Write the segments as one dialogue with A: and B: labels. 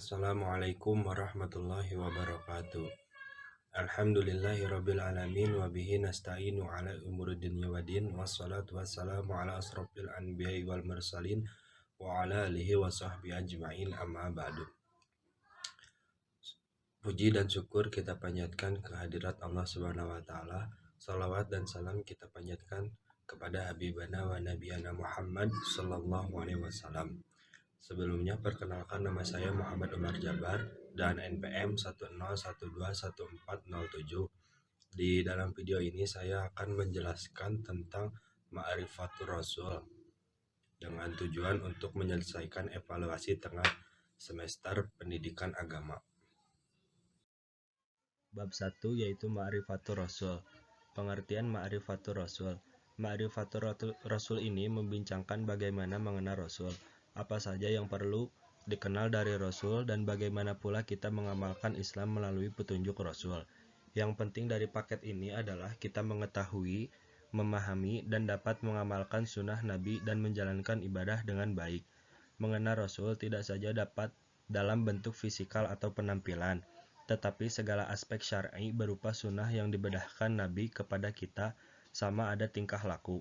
A: Assalamualaikum warahmatullahi wabarakatuh. Alhamdulillahirabbil alamin wa bihi nasta'inu ala umuri dunya waddin wassalatu wassalamu ala asrofil anbiya'i wal mursalin wa ala alihi wa sahbihi ajma'in amma ba'du. Puji dan syukur kita panjatkan kehadirat Allah Subhanahu wa taala. Salawat dan salam kita panjatkan kepada habibana wa nabiyana Muhammad sallallahu alaihi wasallam. Sebelumnya perkenalkan, nama saya Muhammad Umar Jabar dan NPM 101211407. Di dalam video ini saya akan menjelaskan tentang Ma'rifatur Rasul dengan tujuan untuk menyelesaikan evaluasi tengah semester pendidikan agama. Bab 1 yaitu Ma'rifatur Rasul. Pengertian Ma'rifatur Rasul. Ma'rifatur Rasul ini membincangkan bagaimana mengenal Rasul, apa saja yang perlu dikenal dari Rasul, dan bagaimana pula kita mengamalkan Islam melalui petunjuk Rasul. Yang penting dari paket ini adalah kita mengetahui, memahami, dan dapat mengamalkan sunnah Nabi dan menjalankan ibadah dengan baik. Mengenal Rasul tidak saja dapat dalam bentuk fisikal atau penampilan, tetapi segala aspek syar'i berupa sunnah yang dibedahkan Nabi kepada kita, sama ada tingkah laku,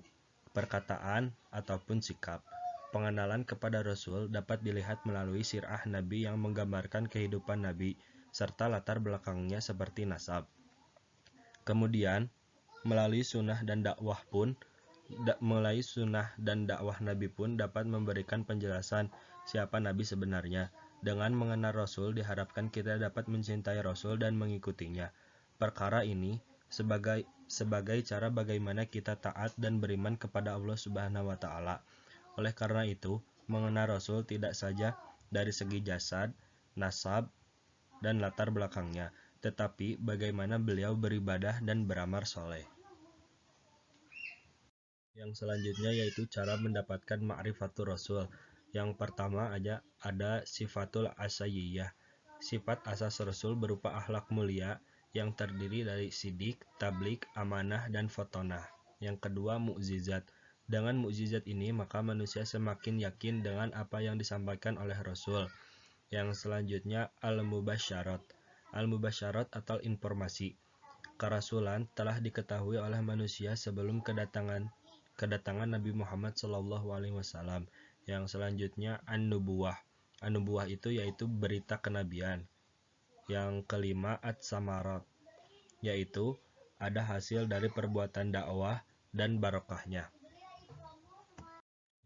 A: perkataan, ataupun sikap. Pengenalan kepada Rasul dapat dilihat melalui sirah Nabi yang menggambarkan kehidupan Nabi, serta latar belakangnya seperti nasab. Kemudian, melalui sunnah dan dakwah Nabi pun dapat memberikan penjelasan siapa Nabi sebenarnya. Dengan mengenal Rasul diharapkan kita dapat mencintai Rasul dan mengikutinya. Perkara ini sebagai cara bagaimana kita taat dan beriman kepada Allah Subhanahu wa taala. Oleh karena itu, mengenal Rasul tidak saja dari segi jasad, nasab, dan latar belakangnya, tetapi bagaimana beliau beribadah dan beramal soleh. Yang selanjutnya yaitu cara mendapatkan Ma'rifatur Rasul. Yang pertama ada sifatul asayyiyah. Sifat asas Rasul berupa akhlak mulia yang terdiri dari sidik, tablik, amanah, dan fotonah. Yang kedua mukjizat. Dengan mukjizat ini maka manusia semakin yakin dengan apa yang disampaikan oleh Rasul. Yang selanjutnya al-mubasyarat. Al-mubasyarat atau informasi. Kerasulan telah diketahui oleh manusia sebelum kedatangan Nabi Muhammad SAW. Yang selanjutnya an-nubuwah. An-nubuwah itu yaitu berita kenabian. Yang kelima at-samarat, yaitu ada hasil dari perbuatan dakwah dan barokahnya.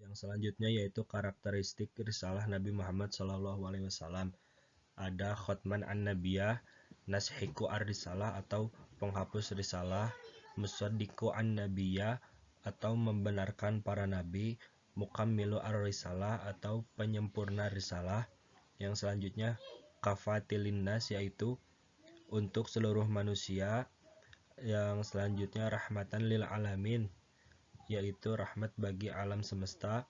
A: Yang selanjutnya yaitu karakteristik risalah Nabi Muhammad SAW. Ada khotman an-nabiyah, nashiku ar-risalah atau penghapus risalah, musaddiqu an-nabiyah atau membenarkan para nabi, mukammilu ar-risalah atau penyempurna risalah. Yang selanjutnya kafatilin-nas yaitu untuk seluruh manusia. Yang selanjutnya rahmatan lil alamin yaitu rahmat bagi alam semesta.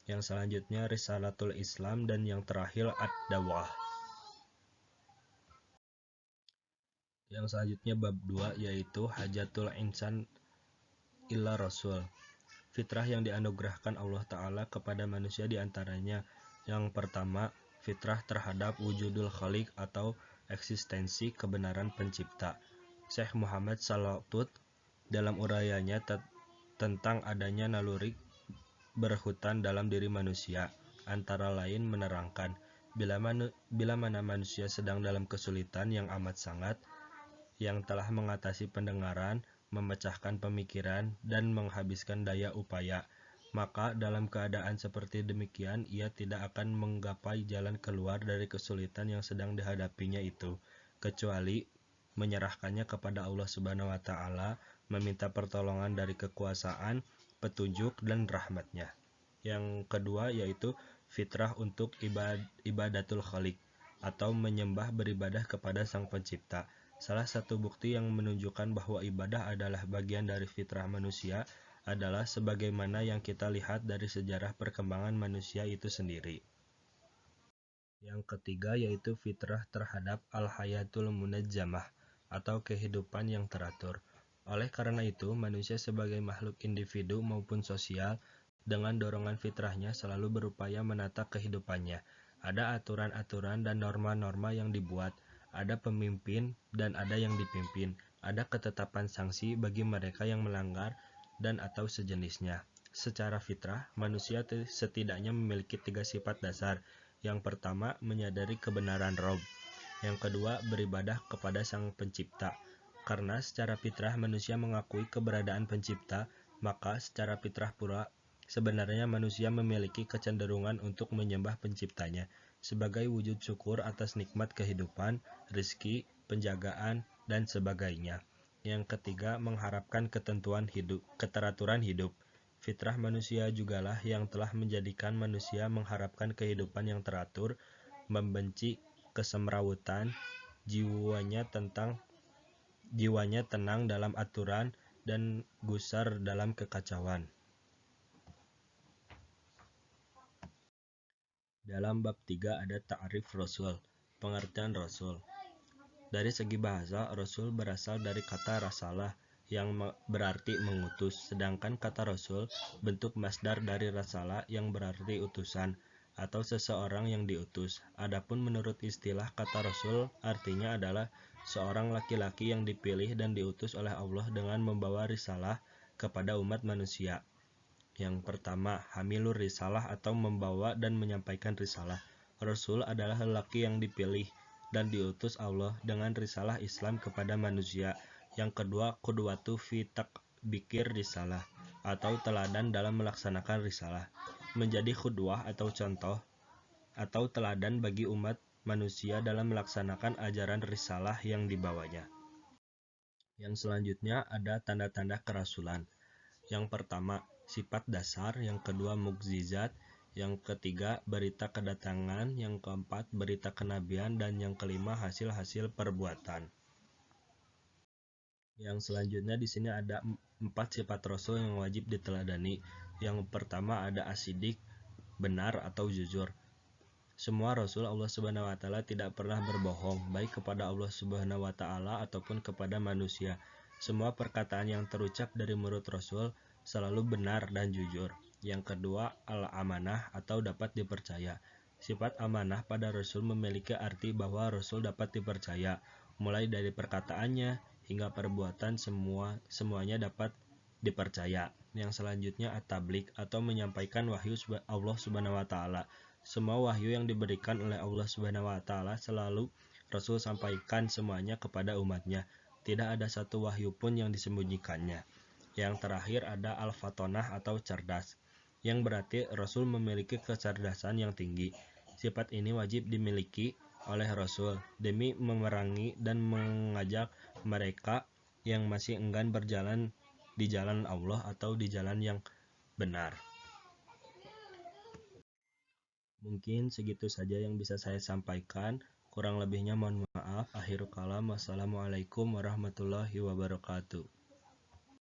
A: Yang selanjutnya risalatul Islam, dan yang terakhir ad-dawah. Yang selanjutnya bab 2 yaitu hajatul insan illa rasul. Fitrah yang dianugerahkan Allah Ta'ala kepada manusia diantaranya. Yang pertama, fitrah terhadap wujudul khaliq atau eksistensi kebenaran pencipta. Syekh Muhammad Salatut dalam urayanya tentang adanya naluri berhutan dalam diri manusia, antara lain menerangkan, bila mana manusia sedang dalam kesulitan yang amat sangat, yang telah mengatasi pendengaran, memecahkan pemikiran, dan menghabiskan daya upaya, maka dalam keadaan seperti demikian ia tidak akan menggapai jalan keluar dari kesulitan yang sedang dihadapinya itu, kecuali menyerahkannya kepada Allah Subhanahu wa taala, meminta pertolongan dari kekuasaan, petunjuk, dan rahmatnya. Yang kedua yaitu fitrah untuk ibadatul khaliq atau menyembah beribadah kepada Sang Pencipta. Salah satu bukti yang menunjukkan bahwa ibadah adalah bagian dari fitrah manusia adalah sebagaimana yang kita lihat dari sejarah perkembangan manusia itu sendiri. Yang ketiga yaitu fitrah terhadap al-hayatul munajjamah atau kehidupan yang teratur. Oleh karena itu, manusia sebagai makhluk individu maupun sosial dengan dorongan fitrahnya selalu berupaya menata kehidupannya Ada aturan-aturan dan norma-norma yang dibuat, ada pemimpin dan ada yang dipimpin, ada ketetapan sanksi bagi mereka yang melanggar dan atau sejenisnya. Secara fitrah, manusia setidaknya memiliki 3 sifat dasar. Yang pertama, menyadari kebenaran Rob. Yang kedua, beribadah kepada Sang Pencipta. Karena secara fitrah manusia mengakui keberadaan Pencipta, maka secara fitrah pula sebenarnya manusia memiliki kecenderungan untuk menyembah Penciptanya sebagai wujud syukur atas nikmat kehidupan, rezeki, penjagaan, dan sebagainya. Yang ketiga, mengharapkan keteraturan hidup. Fitrah manusia jugalah yang telah menjadikan manusia mengharapkan kehidupan yang teratur, membenci kesemrawutan, jiwanya tenang dalam aturan dan gusar dalam kekacauan. Dalam bab 3 ada ta'rif Rasul, pengertian Rasul. Dari segi bahasa, Rasul berasal dari kata rasalah yang berarti mengutus, sedangkan kata Rasul bentuk masdar dari rasalah yang berarti utusan atau seseorang yang diutus. Adapun menurut istilah kata Rasul artinya adalah seorang laki-laki yang dipilih dan diutus oleh Allah dengan membawa risalah kepada umat manusia. Yang pertama, hamilur risalah atau membawa dan menyampaikan risalah. Rasul adalah lelaki yang dipilih dan diutus Allah dengan risalah Islam kepada manusia. Yang kedua, qudwatu fi takbikir risalah atau teladan dalam melaksanakan risalah. Menjadi qudwah atau contoh atau teladan bagi umat manusia dalam melaksanakan ajaran risalah yang dibawanya. Yang selanjutnya ada tanda-tanda kerasulan. Yang pertama, sifat dasar, yang kedua mukjizat, yang ketiga berita kedatangan, yang keempat berita kenabian, dan yang kelima hasil-hasil perbuatan. Yang selanjutnya di sini ada 4 sifat rasul yang wajib diteladani. Yang pertama ada asidik, benar atau jujur. Semua rasul Allah Subhanahu wa taala tidak pernah berbohong, baik kepada Allah Subhanahu wa taala ataupun kepada manusia. Semua perkataan yang terucap dari mulut rasul selalu benar dan jujur. Yang kedua, al-amanah atau dapat dipercaya. Sifat amanah pada rasul memiliki arti bahwa rasul dapat dipercaya, mulai dari perkataannya hingga perbuatan semuanya dapat dipercaya. Yang selanjutnya at-tabligh atau menyampaikan wahyu Allah Subhanahu wa taala. Semua wahyu yang diberikan oleh Allah Subhanahu wa taala selalu Rasul sampaikan semuanya kepada umatnya. Tidak ada satu wahyu pun yang disembunyikannya. Yang terakhir ada al-fatonah atau cerdas, yang berarti Rasul memiliki kecerdasan yang tinggi. Sifat ini wajib dimiliki oleh Rasul demi memerangi dan mengajak mereka yang masih enggan berjalan di jalan Allah atau di jalan yang benar. Mungkin segitu saja yang bisa saya sampaikan. Kurang lebihnya mohon maaf. Akhirul kalam. Wassalamualaikum warahmatullahi wabarakatuh.